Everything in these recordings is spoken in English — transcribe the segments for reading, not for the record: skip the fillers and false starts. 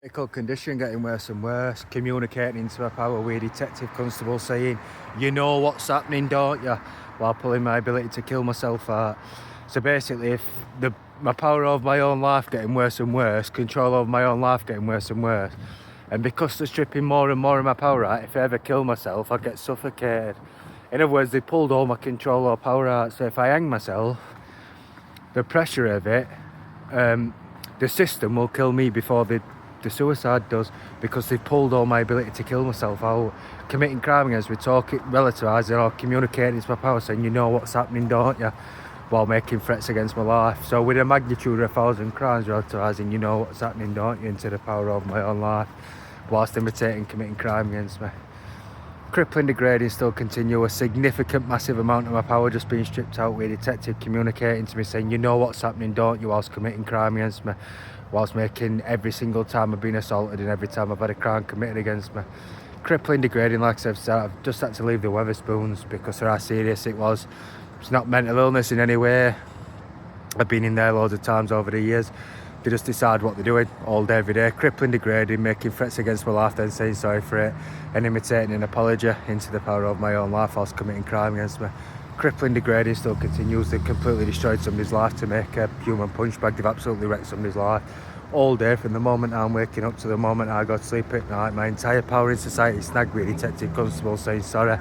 Critical condition getting worse and worse, communicating into my power with detective constable saying, you know what's happening, don't you? While pulling my ability to kill myself out. So basically, if my power over my own life getting worse and worse, control over my own life getting worse and worse, and because they're stripping more and more of my power out, if I ever kill myself, I get suffocated. In other words, they pulled all my control or power out. So if I hang myself, the pressure of it, the system will kill me before the suicide does, because they've pulled all my ability to kill myself out. Committing crime against me, talking, relativising or communicating to my power, saying, you know what's happening, don't you? While making threats against my life. So with a magnitude of 1,000 crimes, relativising, you know what's happening, don't you, into the power of my own life, whilst imitating committing crime against me. Crippling, degrading still continue. A significant, massive amount of my power just being stripped out with a detective communicating to me saying, you know what's happening, don't you, whilst committing crime against me, whilst making every single time I've been assaulted and every time I've had a crime committed against me. Crippling, degrading, like I've said, I've just had to leave the Wetherspoons because of how serious it was. It's not mental illness in any way. I've been in there loads of times over the years. They just decide what they're doing all day, every day. Crippling, degrading, making threats against my life, then saying sorry for it, and imitating an apology into the power of my own life whilst committing crime against me. Crippling, degrading still continues. They've completely destroyed somebody's life to make a human punch bag. They've absolutely wrecked somebody's life all day, from the moment I'm waking up to the moment I go to sleep at night. My entire power in society snagged with a detective constable saying sorry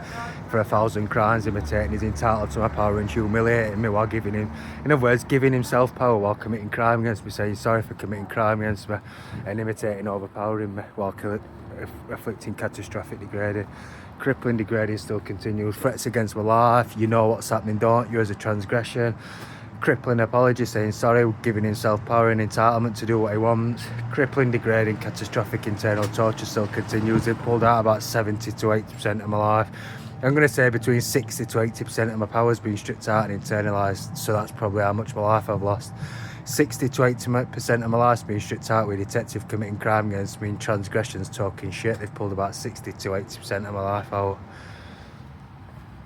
for 1,000 crimes, imitating his entitled to my power and humiliating me while giving him, in other words, giving himself power while committing crime against me, saying sorry for committing crime against me and imitating overpowering me while afflicting catastrophic degrading. Crippling, degrading still continues. Threats against my life, you know what's happening, don't you, as a transgression. Crippling apology, saying sorry, giving himself power and entitlement to do what he wants. Crippling, degrading, catastrophic internal torture still continues. It pulled out about 70 to 80% of my life. I'm going to say between 60 to 80% of my power has been stripped out and internalised, so that's probably how much of my life I've lost. 60 to 80% of my life's been stripped out with a detective committing crime against me and transgressions talking shit. They've pulled about 60 to 80% of my life out.